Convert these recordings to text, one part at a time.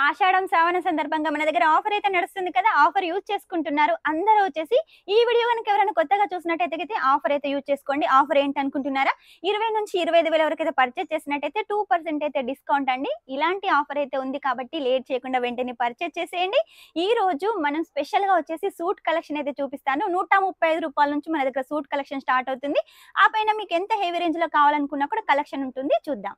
ఆషాఢం శ్రావణ సందర్భంగా మన దగ్గర ఆఫర్ అయితే నడుస్తుంది కదా. ఆఫర్ యూజ్ చేసుకుంటున్నారు అందరూ వచ్చేసి. ఈ వీడియో గనుక ఎవరైనా కొత్తగా చూసినట్టయితే ఆఫర్ అయితే యూజ్ చేసుకోండి. ఆఫర్ ఏంటి అనుకుంటున్నారా? 20 నుంచి 25,000 వరకు అయితే పర్చేస్ చేసినట్టయితే 2% అయితే డిస్కౌంట్ అండి. ఇలాంటి ఆఫర్ అయితే ఉంది కాబట్టి లేట్ చేయకుండా వెంటనే పర్చేస్ చేసేయండి. ఈ రోజు మనం స్పెషల్ గా వచ్చేసి సూట్ కలెక్షన్ అయితే చూపిస్తాను. 135 రూపాయల నుంచి మన దగ్గర సూట్ కలెక్షన్ స్టార్ట్ అవుతుంది. ఆ పైన మీకు ఎంత హెవీ రేంజ్ లో కావాలనుకున్నా కూడా కలెక్షన్ ఉంటుంది. చూద్దాం.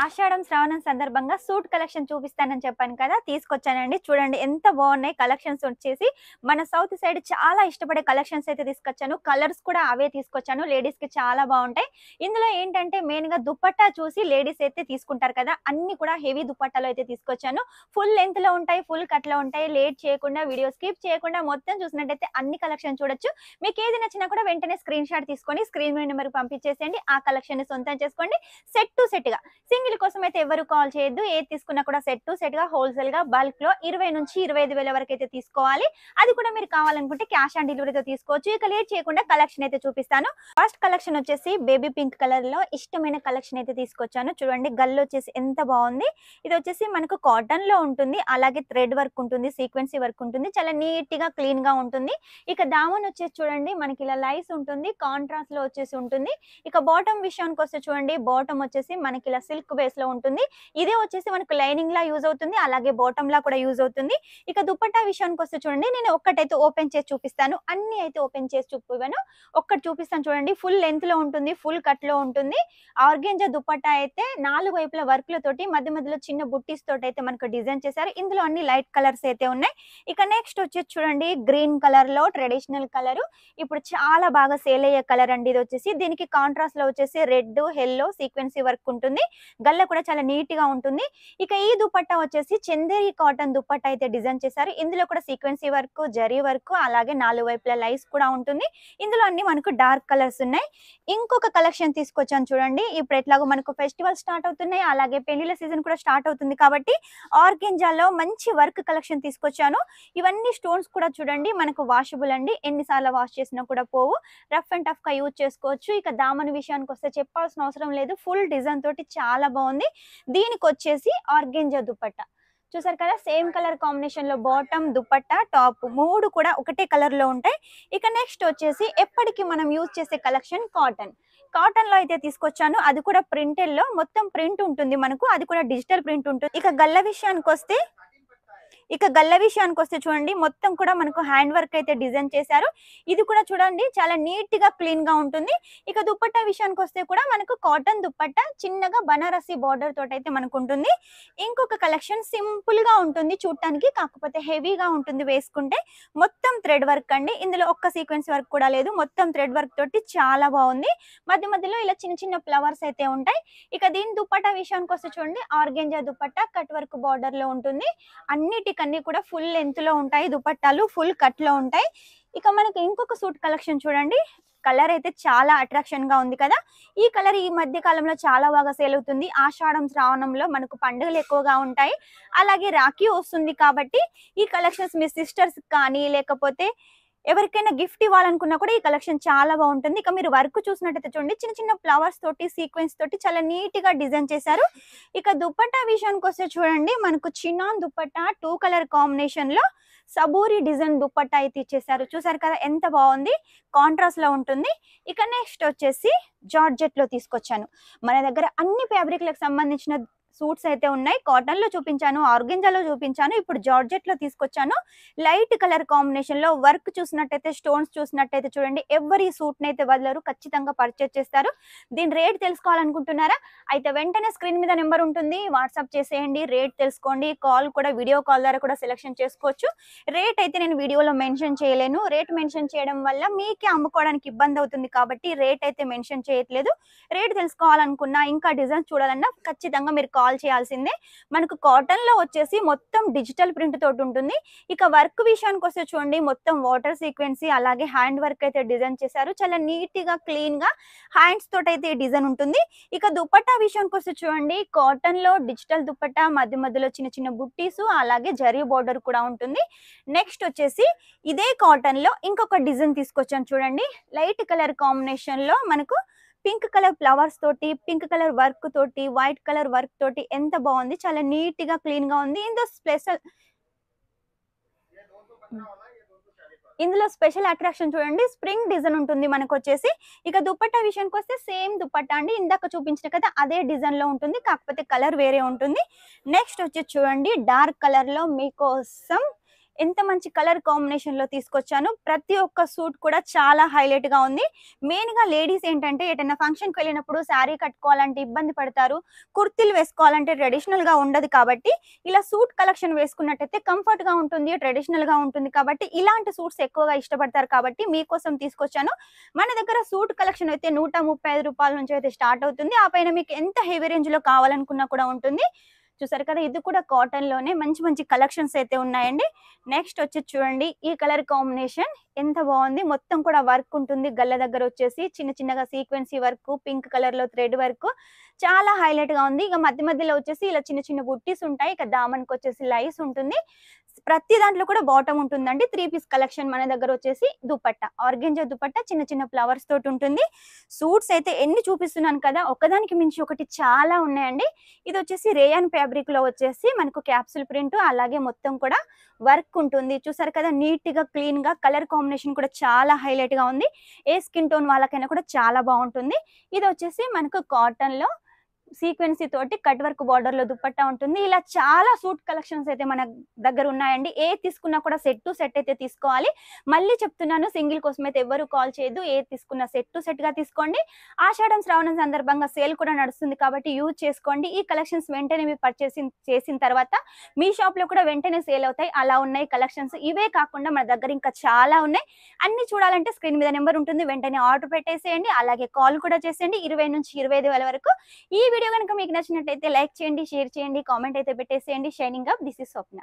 ఆషాఢం శ్రావణం సందర్భంగా సూట్ కలెక్షన్ చూపిస్తానని చెప్పాను కదా, తీసుకొచ్చానండి. చూడండి ఎంత బాగున్నాయి కలెక్షన్స్. వచ్చేసి మన సౌత్ సైడ్ చాలా ఇష్టపడే కలెక్షన్స్ అయితే తీసుకొచ్చాను. కలర్స్ కూడా అవే తీసుకొచ్చాను. లేడీస్ కి చాలా బాగుంటాయి. ఇందులో ఏంటంటే మెయిన్ గా దుపట్టా చూసి లేడీస్ అయితే తీసుకుంటారు కదా, అన్ని కూడా హెవీ దుపట్టాలో అయితే తీసుకొచ్చాను. ఫుల్ లెంత్ లో ఉంటాయి, ఫుల్ కట్ లో ఉంటాయి. లేట్ చేయకుండా వీడియో స్కిప్ చేయకుండా మొత్తం చూసినట్టయితే అన్ని కలెక్షన్ చూడొచ్చు. మీకు ఏది నచ్చినా కూడా వెంటనే స్క్రీన్ షాట్ తీసుకొని స్క్రీన్ నెంబర్ పంపించేసేయండి. ఆ కలెక్షన్ ని సొంతం చేసుకోండి. సెట్ టు సెట్ గా, సింగిల్ కోసం అయితే ఎవరు కాల్ చేయొద్దు. ఏది తీసుకున్నా కూడా సెట్ టు సెట్ గా హోల్సేల్ గా బల్క్ లో 20 నుంచి 25,000 వరకు అయితే తీసుకోవాలి. అది కూడా మీరు కావాలనుకుంటే క్యాష్ ఆన్ డెలివరీతో తీసుకోవచ్చు. ఇక లేట్ చేయకుండా కలెక్షన్ అయితే చూపిస్తాను. ఫస్ట్ కలెక్షన్ వచ్చేసి బేబీ పింక్ కలర్ లో ఇష్టమైన కలెక్షన్ అయితే తీసుకొచ్చాను. చూడండి గల్లు వచ్చేసి ఎంత బాగుంది. ఇది వచ్చేసి మనకు కాటన్ లో ఉంటుంది, అలాగే థ్రెడ్ వర్క్ ఉంటుంది, సీక్వెన్సీ వర్క్ ఉంటుంది. చాలా నీట్ గా క్లీన్ గా ఉంటుంది. ఇక దామన్ వచ్చేసి చూడండి మనకి ఇలా లైస్ ఉంటుంది, కాంట్రాస్ట్ లో వచ్చేసి ఉంటుంది. ఇక బాటమ్ విషయానికి వస్తే చూడండి, బాటమ్ వచ్చేసి మనకి ఇలా సిల్క్ బేస్ లో ఉంటుంది. ఇదే వచ్చేసి మనకు లైనింగ్ లా యూజ్ అవుతుంది, అలాగే బాటమ్ లా కూడా యూజ్ అవుతుంది. ఇక దుపట్టా విషయానికి వస్తే చూడండి, నేను ఒక్కటైతే ఓపెన్ చేసి చూపిస్తాను. అన్ని అయితే ఓపెన్ చేసి చూపిస్తాను. ఒక్కటి చూపిస్తాను చూడండి. ఫుల్ లెంత్ లో ఉంటుంది, ఫుల్ కట్ లో ఉంటుంది. ఆర్గెంజా దుపట్టా అయితే 4 వైపుల వర్క్ లతోటి మధ్య మధ్యలో చిన్న బుట్టీస్ తోటి అయితే మనకు డిజైన్ చేశారు. ఇందులో అన్ని లైట్ కలర్స్ అయితే ఉన్నాయి. ఇక నెక్స్ట్ వచ్చేసి చూడండి గ్రీన్ కలర్ లో ట్రెడిషనల్ కలర్, ఇప్పుడు చాలా బాగా సేల్ అయ్యే కలర్ అండి. ఇది వచ్చేసి దీనికి కాంట్రాస్ట్ లో వచ్చేసి రెడ్ ఎల్లో సీక్వెన్సీ వర్క్ ఉంటుంది. గల్ల కూడా చాలా నీట్ గా ఉంటుంది. ఇక ఈ దుపట్టా వచ్చేసి చందేరి కాటన్ దుపట్టా అయితే డిజైన్ చేశారు. ఇందులో కూడా సీక్వెన్సీ వర్క్, జరీ వర్క్, అలాగే 4 వైపుల లైస్ కూడా ఉంటుంది. ఇందులో అన్ని మనకు డార్క్ కలర్స్ ఉన్నాయి. ఇంకొక కలెక్షన్ తీసుకొచ్చాను చూడండి. ఇప్పుడు ఎట్లాగో మనకు ఫెస్టివల్ స్టార్ట్ అవుతున్నాయి, అలాగే పెళ్లిళ్ళ సీజన్ కూడా స్టార్ట్ అవుతుంది కాబట్టి ఆర్గెంజాలో మంచి వర్క్ కలెక్షన్ తీసుకొచ్చాను. ఇవన్నీ స్టోన్స్ కూడా చూడండి మనకు వాషబుల్ అండి, ఎన్నిసార్లు వాష్ చేసినా కూడా పోవు. రఫ్ అండ్ టఫ్ గా యూజ్ చేసుకోవచ్చు. ఇక దామన్ విషయానికి వస్తే చెప్పాల్సిన అవసరం లేదు, ఫుల్ డిజైన్ తోటి చాలా బాగుంది. దీనికి వచ్చేసి ఆర్గెంజా దుపట్టా చూసారు కదా, సేమ్ కలర్ కాంబినేషన్ లో బాటమ్, దుపట్టా, టాప్ మూడు కూడా ఒకటే కలర్ లో ఉంటాయి. ఇక నెక్స్ట్ వచ్చేసి ఎప్పటికీ మనం యూజ్ చేసే కలెక్షన్ కాటన్ లో అయితే తీసుకొచ్చాను. అది కూడా ప్రింటెడ్ లో మొత్తం ప్రింట్ ఉంటుంది మనకు, అది కూడా డిజిటల్ ప్రింట్ ఉంటుంది. ఇక గల్ల విషయానికి వస్తే చూడండి మొత్తం కూడా మనకు హ్యాండ్ వర్క్ అయితే డిజైన్ చేశారు. ఇది కూడా చూడండి చాలా నీట్ గా క్లీన్ గా ఉంటుంది. ఇక దుపట్టా విషయానికి వస్తే కూడా మనకు కాటన్ దుపట్టా చిన్నగా బనారసి బార్డర్ తోటి అయితే మనకు ఉంటుంది. ఇంకొక కలెక్షన్ సింపుల్ గా ఉంటుంది చూడటానికి, కాకపోతే హెవీగా ఉంటుంది వేసుకుంటే. మొత్తం థ్రెడ్ వర్క్ అండి, ఇందులో ఒక్క సీక్వెన్స్ వర్క్ కూడా లేదు. మొత్తం థ్రెడ్ వర్క్ తోటి చాలా బాగుంది. మధ్య మధ్యలో ఇలా చిన్న చిన్న ఫ్లవర్స్ అయితే ఉంటాయి. ఇక దీని దుపట్టా విషయానికి వస్తే చూడండి organza dupatta cut work border లో ఉంటుంది. అన్నిటికన్నీ కూడా ఫుల్ లెంత్ లో ఉంటాయి దుపట్టాలు, ఫుల్ కట్ లో ఉంటాయి. ఇక మనకి ఇంకొక సూట్ కలెక్షన్ చూడండి. కలర్ అయితే చాలా అట్రాక్షన్ గా ఉంది కదా. ఈ కలర్ ఈ మధ్య కాలంలో చాలా బాగా సేల్ అవుతుంది. ఆషాఢం శ్రావణంలో మనకు పండుగలు ఎక్కువగా ఉంటాయి, అలాగే రాఖీ వస్తుంది కాబట్టి ఈ కలెక్షన్స్ మీ సిస్టర్స్ కానీ లేకపోతే ఎవరికైనా గిఫ్ట్ ఇవ్వాలనుకున్నా కూడా ఈ కలెక్షన్ చాలా బాగుంటుంది. ఇక మీరు వర్క్ చూసినట్టయితే చూడండి చిన్న చిన్న ఫ్లవర్స్ తోటి సీక్వెన్స్ తోటి చాలా నీట్ గా డిజైన్ చేశారు. ఇక దుపట్టా విషయానికి వస్తే చూడండి మనకు చినాన్ దుపట్టా 2 కలర్ కాంబినేషన్ లో సబూరి డిజైన్ దుపట్టా అయితే ఇచ్చేసారు. చూసారు కదా ఎంత బాగుంది, కాంట్రాస్ట్ లో ఉంటుంది. ఇక నెక్స్ట్ వచ్చేసి జార్జెట్ లో తీసుకొచ్చాను. మన దగ్గర అన్ని ఫ్యాబ్రిక్లకు సంబంధించిన సూట్స్ అయితే ఉన్నాయి. కాటన్ లో చూపించాను, ఆర్గెంజాలో చూపించాను, ఇప్పుడు జార్జెట్ లో తీసుకొచ్చాను. లైట్ కలర్ కాంబినేషన్ లో వర్క్ చూసినట్టయితే, స్టోన్స్ చూసినట్టయితే చూడండి ఎవరి సూట్ ని అయితే వదలరు, ఖచ్చితంగా పర్చేస్ చేస్తారు. దీని రేట్ తెలుసుకోవాలనుకుంటున్నారా? అయితే వెంటనే స్క్రీన్ మీద నెంబర్ ఉంటుంది, వాట్సాప్ చేసేయండి, రేట్ తెలుసుకోండి. కాల్ కూడా, వీడియో కాల్ ద్వారా కూడా సెలెక్షన్ చేసుకోవచ్చు. రేట్ అయితే నేను వీడియోలో మెన్షన్ చేయలేను, రేట్ మెన్షన్ చేయడం వల్ల మీకే అమ్ముకోవడానికి ఇబ్బంది అవుతుంది కాబట్టి రేట్ అయితే మెన్షన్ చేయట్లేదు. రేట్ తెలుసుకోవాలనుకున్నా ఇంకా డిజైన్స్ చూడాలన్నా ఖచ్చితంగా మీరు కాల్ చేయాల్సిందే. మనకు కాటన్‌లో వచ్చేసి మొత్తం డిజిటల్ ప్రింట్ తోటి ఉంటుంది. ఇక వర్క్ విషయానికొస్తే చూడండి మొత్తం వాటర్ సీక్వెన్సీ అలాగే హ్యాండ్ వర్క్ అయితే డిజైన్ చేశారు. చాలా నీట్‌గా, క్లీన్‌గా హ్యాండ్స్ తోటైతే ఈ డిజైన్ ఉంటుంది. ఇక దుపట్టా విషయానికొస్తే చూడండి కాటన్‌లో డిజిటల్ దుపట్టా మధ్య మధ్యలో చిన్న చిన్న బుట్టీసు అలాగే జరీ బోర్డర్ కూడా ఉంటుంది. నెక్స్ట్ వచ్చేసి ఇదే కాటన్‌లో ఇంకొక డిజైన్ తీసుకొచ్చాను చూడండి. లైట్ కలర్ కాంబినేషన్‌లో మనకు పింక్ కలర్ ఫ్లవర్స్ తోటి, పింక్ కలర్ వర్క్ తోటి, వైట్ కలర్ వర్క్ తోటి ఎంత బాగుంది. చాలా నీట్‌గా, క్లీన్‌గా ఉంది. ఇందులో స్పెషల్ అట్రాక్షన్ చూడండి స్ప్రింగ్ డిజైన్ ఉంటుంది మనకొచ్చేసి. ఇక దుపట్టా విషయానికొస్తే సేమ్ దుపట్టా అండి. ఇందాక చూపించిన కదా అదే డిజైన్‌లో ఉంటుంది. కాకపోతే కలర్ వేరే ఉంటుంది. నెక్స్ట్ వచ్చేసి చూడండి డార్క్ కలర్‌లో మీకోసం ఎంత మంచి కలర్ కాంబినేషన్‌లో తీసుకొచ్చాను. ప్రతి ఒక్క సూట్ కూడా చాలా హైలైట్‌గా ఉంది. మెయిన్‌గా లేడీస్ ఏంటంటే ఎటన్నా ఫంక్షన్‌కి వెళ్ళినప్పుడు శారీ కట్టుకోవాలంటే ఇబ్బంది పడతారు. కుర్తీలు వేసుకోవాలంటే ట్రెడిషనల్‌గా ఉండదు కాబట్టి ఇలా సూట్ కలెక్షన్ వేసుకున్నట్టయితే కంఫర్ట్‌గా ఉంటుంది. ట్రెడిషనల్‌గా ఉంటుంది కాబట్టి ఇలాంటి సూట్స్ ఎక్కువగా ఇష్టపడతారు కాబట్టి మీకోసం తీసుకొచ్చాను. మన దగ్గర సూట్ కలెక్షన్ అయితే రూ. 135 నుంచి అయితే స్టార్ట్ అవుతుంది. ఆ పైన మీకు ఎంత హెవీ రేంజ్‌లో కావాలనుకున్నా కూడా ఉంటుంది. చూసారు కదా ఇది కూడా కాటన్‌లోనే మంచి మంచి కలెక్షన్స్ అయితే ఉన్నాయండి. నెక్స్ట్ వచ్చేసి చూడండి ఈ కలర్ కాంబినేషన్ ఎంత బాగుంది. మొత్తం కూడా వర్క్ ఉంటుంది. గల్ల దగ్గర వచ్చేసి చిన్న చిన్నగా సీక్వెన్సీ వర్క్, పింక్ కలర్‌లో థ్రెడ్ వర్క్ చాలా హైలైట్‌గా ఉంది. ఇక మధ్య మధ్యలో వచ్చేసి ఇలా చిన్న చిన్న బుట్టీస్ ఉంటాయి. ఇక దామన్‌కి వచ్చేసి లైస్ ఉంటుంది. ప్రతి దాంట్లో కూడా బాటమ్ ఉంటుందండి. 3 పీస్ కలెక్షన్ మన దగ్గర వచ్చేసి దుపట్టా, ఆర్గెంజా దుపట్టా చిన్న చిన్న ఫ్లవర్స్ తోటి ఉంటుంది. సూట్స్ అయితే ఎన్ని చూపిస్తున్నాను కదా ఒకదానికి మించి ఒకటి చాలా ఉన్నాయండి. ఇది వచ్చేసి రేయాన్ ఫ్యాబ్రిక్‌లో వచ్చేసి మనకు క్యాప్సూల్ ప్రింట్ అలాగే మొత్తం కూడా వర్క్ ఉంటుంది. చూసారు కదా నీట్‌గా, క్లీన్‌గా కలర్ కాంబినేషన్ కూడా చాలా హైలైట్‌గా ఉంది. ఏ స్కిన్ టోన్ వాళ్ళకైనా కూడా చాలా బాగుంటుంది. ఇది వచ్చేసి మనకు కాటన్‌లో సీక్వెన్సీ తోటి కట్ వర్క్ బార్డర్‌లో దుపట్టా ఉంటుంది. ఇలా చాలా సూట్ కలెక్షన్స్ అయితే మన దగ్గర ఉన్నాయండి. ఏది తీసుకున్నా కూడా సెట్ టు సెట్ అయితే తీసుకోవాలి. మళ్ళీ చెప్తున్నాను సింగిల్ కోసం అయితే ఎవ్వరు కాల్ చేయొద్దు. ఏది తీసుకున్నా సెట్ టు సెట్‌గా తీసుకోండి. ఆషాఢం, శ్రావణం సందర్భంగా సేల్ కూడా నడుస్తుంది కాబట్టి యూజ్ చేసుకోండి. ఈ కలెక్షన్స్ వెంటనే మీరు చేసిన తర్వాత మీ షాప్‌లో కూడా వెంటనే సేల్ అవుతాయి. అలా ఉన్నాయి కలెక్షన్స్. ఇవే కాకుండా మన దగ్గర ఇంకా చాలా ఉన్నాయి. అన్ని చూడాలంటే స్క్రీన్ మీద నెంబర్ ఉంటుంది. వెంటనే ఆర్డర్ పెట్టేసేయండి. అలాగే కాల్ కూడా చేసేయండి. 20-25 వేల వరకు. ఈ వీడియో గనుక మీకు నచ్చినట్లయితే లైక్ చేయండి, షేర్ చేయండి, కామెంట్ అయితే పెట్టేసేయండి. Shining up this is Swapna.